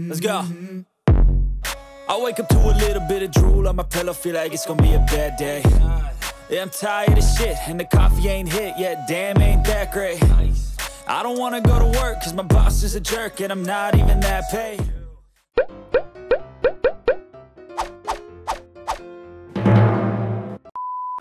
Let's go. I wake up to a little bit of drool on my pillow, feel like it's gonna be a bad day. Yeah, I'm tired of shit, and the coffee ain't hit yet, damn, ain't that great. I don't wanna go to work, cause my boss is a jerk, and I'm not even that paid.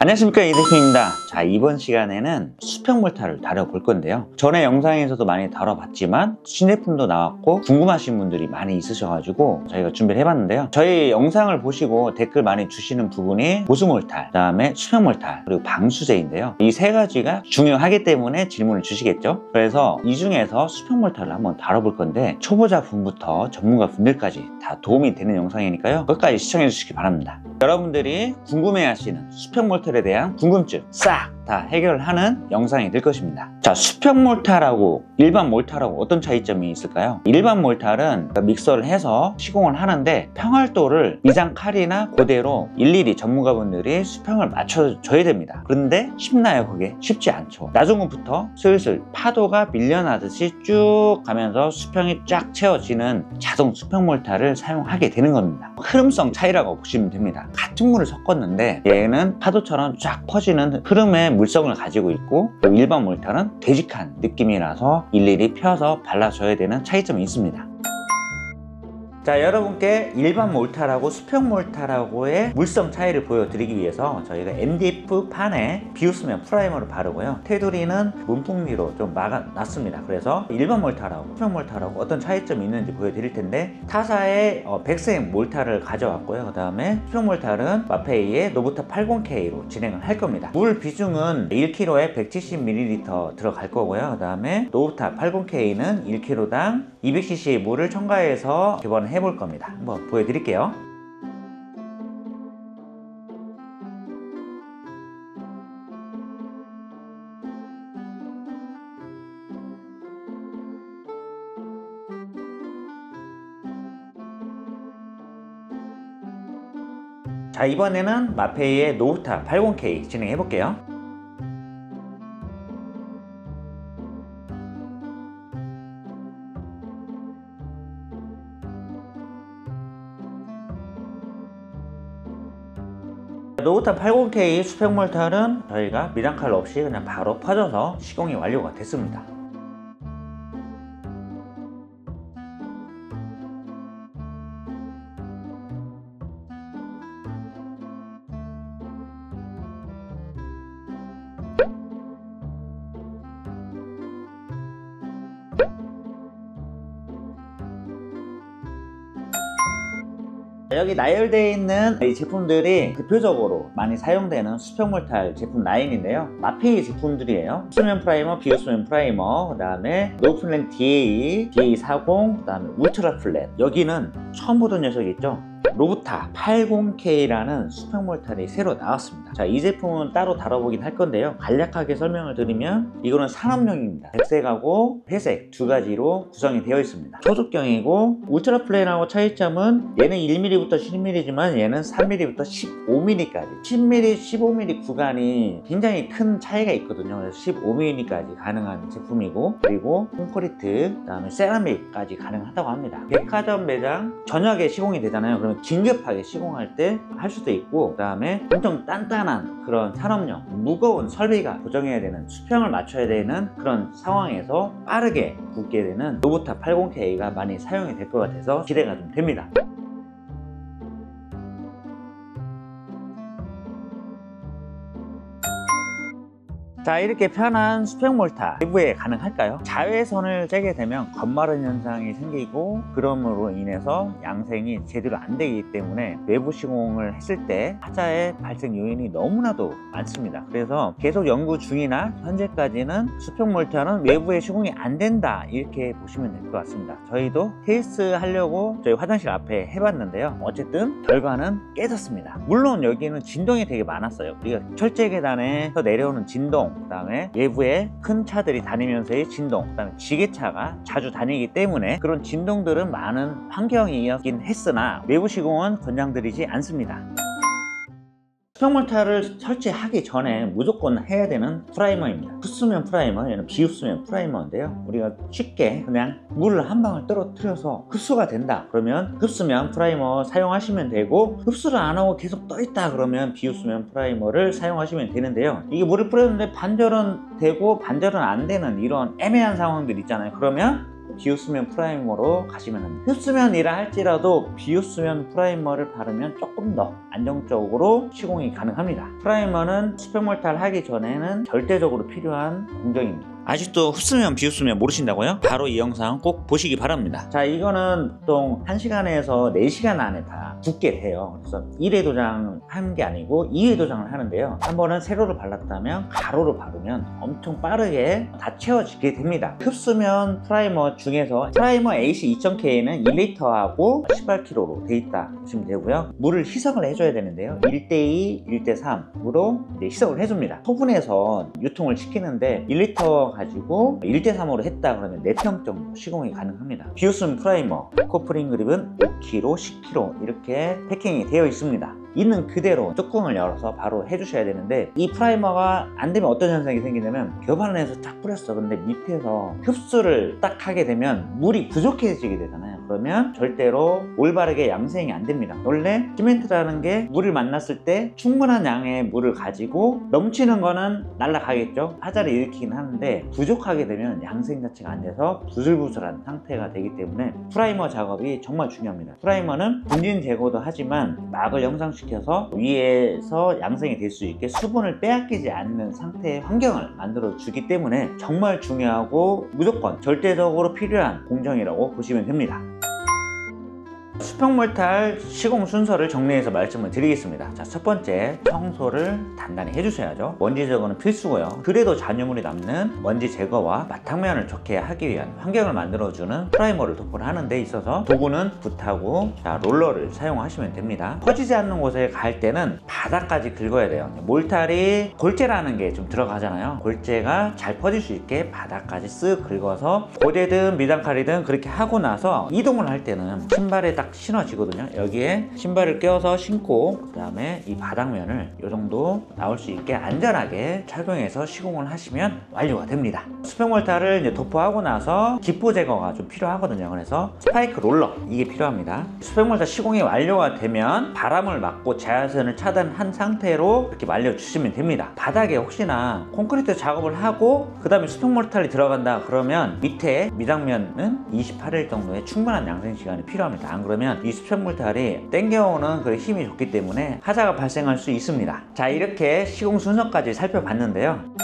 안녕하십니까, 이대표입니다. 자, 이번 시간에는 수평 몰타를 다뤄볼 건데요. 전에 영상에서도 많이 다뤄봤지만 신제품도 나왔고 궁금하신 분들이 많이 있으셔가지고 저희가 준비를 해봤는데요. 저희 영상을 보시고 댓글 많이 주시는 부분이 보수 몰타, 그 다음에 수평 몰타, 그리고 방수제인데요. 이 세 가지가 중요하기 때문에 질문을 주시겠죠. 그래서 이 중에서 수평 몰타를 한번 다뤄볼 건데 초보자 분부터 전문가 분들까지 다 도움이 되는 영상이니까요. 끝까지 시청해 주시기 바랍니다. 여러분들이 궁금해하시는 수평 몰타에 대한 궁금증 싹 다 해결하는 영상이 될 것입니다. 자, 수평 몰타라고 일반 몰타라고 어떤 차이점이 있을까요? 일반 몰타는 믹서를 해서 시공을 하는데 평활도를 이장 칼이나 그대로 일일이 전문가분들이 수평을 맞춰줘야 됩니다. 그런데 쉽나요? 그게 쉽지 않죠. 나중부터 슬슬 파도가 밀려나듯이 쭉 가면서 수평이 쫙 채워지는 자동 수평 몰타를 사용하게 되는 겁니다. 흐름성 차이라고 보시면 됩니다. 같은 물을 섞었는데 얘는 파도처럼 쫙 퍼지는 흐름의 물성을 가지고 있고 일반 몰타는 되직한 느낌이라서 일일이 펴서 발라줘야 되는 차이점이 있습니다. 자, 여러분께 일반 몰타라고 수평 몰타라고의 물성 차이를 보여드리기 위해서 저희가 MDF 판에 비웃으면 프라이머를 바르고요. 테두리는 문풍미로 좀 막아놨습니다. 그래서 일반 몰타라고 수평 몰타라고 어떤 차이점이 있는지 보여드릴 텐데 타사의 백색 몰타를 가져왔고요. 그 다음에 수평 몰타는 마페이의 노부타 80K로 진행을 할 겁니다. 물 비중은 1kg에 170ml 들어갈 거고요. 그 다음에 노부타 80K는 1kg당 200cc의 물을 첨가해서 개발을 해볼 겁니다. 한번 보여드릴게요. 자, 이번에는 마페이의 노부타 80K 진행해 볼게요. 노부타 80K 수평 몰타는 저희가 미장칼 없이 그냥 바로 퍼져서 시공이 완료가 됐습니다. 여기 나열되어 있는 이 제품들이 대표적으로 많이 사용되는 수평 몰타 제품 라인인데요. 마페이 제품들이에요. 수면 프라이머, 비오수면 프라이머, 그 다음에 노플랜 DA, DA40, 그 다음에 울트라 플랫. 여기는 처음 보던 녀석이 있죠? 노부타 80K라는 수평 몰타이 새로 나왔습니다. 자, 이 제품은 따로 다뤄보긴 할 건데요. 간략하게 설명을 드리면 이거는 산업용입니다. 백색하고 회색 두 가지로 구성이 되어 있습니다. 소속경이고 울트라 플랜하고 차이점은 얘는 1mm부터 10mm지만 얘는 3mm부터 15mm까지 10mm, 15mm 구간이 굉장히 큰 차이가 있거든요. 그래서 15mm까지 가능한 제품이고, 그리고 콘크리트, 그 다음에 세라믹까지 가능하다고 합니다. 백화점 매장 저녁에 시공이 되잖아요. 그러면 긴급하게 시공할 때 할 수도 있고, 그 다음에 엄청 단단한 그런 산업용 무거운 설비가 고정해야 되는 수평을 맞춰야 되는 그런 상황에서 빠르게 굽게 되는 노부타 80K가 많이 사용이 될 것 같아서 기대가 좀 됩니다. 자, 이렇게 편한 수평 몰타 내부에 가능할까요? 자외선을 쬐게 되면 겉마른 현상이 생기고, 그럼으로 인해서 양생이 제대로 안 되기 때문에 외부 시공을 했을 때 하자의 발생 요인이 너무나도 많습니다. 그래서 계속 연구 중이나 현재까지는 수평 몰타는 외부에 시공이 안 된다, 이렇게 보시면 될 것 같습니다. 저희도 테스트 하려고 저희 화장실 앞에 해봤는데요. 어쨌든 결과는 깨졌습니다. 물론 여기는 진동이 되게 많았어요. 우리가 철제 계단에서 내려오는 진동, 그 다음에 외부에 큰 차들이 다니면서의 진동, 그 다음에 지게차가 자주 다니기 때문에 그런 진동들은 많은 환경이었긴 했으나 외부 시공은 권장드리지 않습니다. 수평몰타를 설치하기 전에 무조건 해야 되는 프라이머입니다. 흡수면 프라이머, 얘는 비흡수면 프라이머인데요. 우리가 쉽게 그냥 물을 한 방울 떨어뜨려서 흡수가 된다 그러면 흡수면 프라이머 사용하시면 되고, 흡수를 안 하고 계속 떠 있다 그러면 비흡수면 프라이머를 사용하시면 되는데요. 이게 물을 뿌렸는데 반절은 되고 반절은 안 되는 이런 애매한 상황들 있잖아요. 그러면 비흡수면 프라이머로 가시면 합니다. 흡수면이라 할지라도 비흡수면 프라이머를 바르면 조금 더 안정적으로 시공이 가능합니다. 프라이머는 수평몰타를 하기 전에는 절대적으로 필요한 공정입니다. 아직도 흡수면 비흡수면 모르신다고요? 바로 이 영상 꼭 보시기 바랍니다. 자, 이거는 보통 1시간에서 4시간 안에 다 굳게 돼요. 그래서 1회 도장 하는 게 아니고 2회 도장을 하는데요. 한 번은 세로로 발랐다면 가로로 바르면 엄청 빠르게 다 채워지게 됩니다. 흡수면 프라이머 중에서 프라이머 AC 2000K는 1리터하고 18kg로 돼 있다 보시면 되고요. 물을 희석을 해줘야 되는데요. 1대2, 1대3으로 희석을 해줍니다. 소분해서 유통을 시키는데 1리터 가지고 1대3으로 했다 그러면 4평 정도 시공이 가능합니다. 비흡수면 프라이머 코프링 그립은 5kg, 10kg 이렇게 패킹이 되어 있습니다. 있는 그대로 뚜껑을 열어서 바로 해주셔야 되는데, 이 프라이머가 안 되면 어떤 현상이 생기냐면 교반에서 쫙 뿌렸어. 근데 밑에서 흡수를 딱 하게 되면 물이 부족해지게 되잖아요. 그러면 절대로 올바르게 양생이 안 됩니다. 원래 시멘트라는 게 물을 만났을 때 충분한 양의 물을 가지고 넘치는 거는 날아가겠죠. 화자를 일으키긴 하는데 부족하게 되면 양생 자체가 안 돼서 부슬부슬한 상태가 되기 때문에 프라이머 작업이 정말 중요합니다. 프라이머는 분진 제거도 하지만 막을 형성시켜서 위에서 양생이 될 수 있게 수분을 빼앗기지 않는 상태의 환경을 만들어 주기 때문에 정말 중요하고 무조건 절대적으로 필요한 공정이라고 보시면 됩니다. 수평몰타 시공 순서를 정리해서 말씀을 드리겠습니다. 자, 첫 번째, 청소를 단단히 해주셔야죠. 먼지 제거는 필수고요. 그래도 잔여물이 남는 먼지 제거와 바탕면을 좋게 하기 위한 환경을 만들어주는 프라이머를 도포를 하는 데 있어서 도구는 붓하고 롤러를 사용하시면 됩니다. 퍼지지 않는 곳에 갈 때는 바닥까지 긁어야 돼요. 몰탈이 골재라는 게 좀 들어가잖아요. 골재가 잘 퍼질 수 있게 바닥까지 쓱 긁어서 고재든 미단칼이든 그렇게 하고 나서 이동을 할 때는 신발에 딱 신어지거든요. 여기에 신발을 껴서 신고 그 다음에 이 바닥면을 이 정도 나올 수 있게 안전하게 착용해서 시공을 하시면 완료가 됩니다. 수평몰타를 이제 도포하고 나서 기포 제거가 좀 필요하거든요. 그래서 스파이크 롤러 이게 필요합니다. 수평몰타 시공이 완료가 되면 바람을 막고 자외선을 차단한 상태로 이렇게 말려주시면 됩니다. 바닥에 혹시나 콘크리트 작업을 하고 그 다음에 수평몰타를 들어간다 그러면 밑에 미당면은 28일 정도의 충분한 양생 시간이 필요합니다. 안 그러면 이 수평몰탈이 땡겨오는 그 힘이 좋기 때문에 하자가 발생할 수 있습니다. 자, 이렇게 시공 순서까지 살펴봤는데요.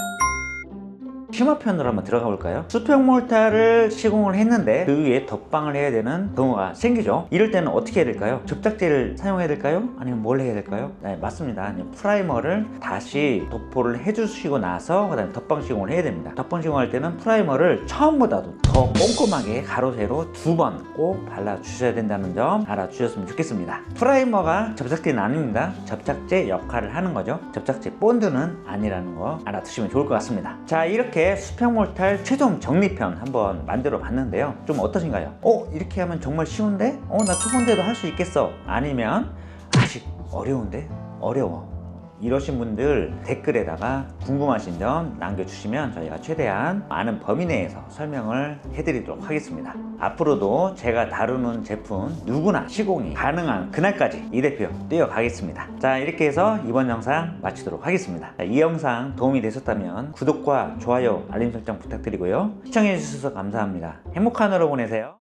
심화편으로 한번 들어가 볼까요? 수평몰타를 시공을 했는데 그 위에 덧방을 해야 되는 경우가 생기죠. 이럴 때는 어떻게 해야 될까요? 접착제를 사용해야 될까요? 아니면 뭘 해야 될까요? 네, 맞습니다. 프라이머를 다시 도포를 해주시고 나서 그 다음에 덧방 시공을 해야 됩니다. 덧방 시공할 때는 프라이머를 처음보다도 더 꼼꼼하게 가로 세로 2번 꼭 발라주셔야 된다는 점 알아주셨으면 좋겠습니다. 프라이머가 접착제는 아닙니다. 접착제 역할을 하는 거죠. 접착제 본드는 아니라는 거 알아두시면 좋을 것 같습니다. 자, 이렇게 수평몰탈 최종 정리편 한번 만들어 봤는데요. 좀 어떠신가요? 이렇게 하면 정말 쉬운데? 나 초본대도 할 수 있겠어. 아니면 아직 어려운데? 어려워. 이러신 분들 댓글에다가 궁금하신 점 남겨주시면 저희가 최대한 많은 범위 내에서 설명을 해드리도록 하겠습니다. 앞으로도 제가 다루는 제품 누구나 시공이 가능한 그날까지 이 대표 뛰어가겠습니다. 자, 이렇게 해서 이번 영상 마치도록 하겠습니다. 자, 이 영상 도움이 되셨다면 구독과 좋아요, 알림 설정 부탁드리고요. 시청해주셔서 감사합니다. 행복한 하루 보내세요.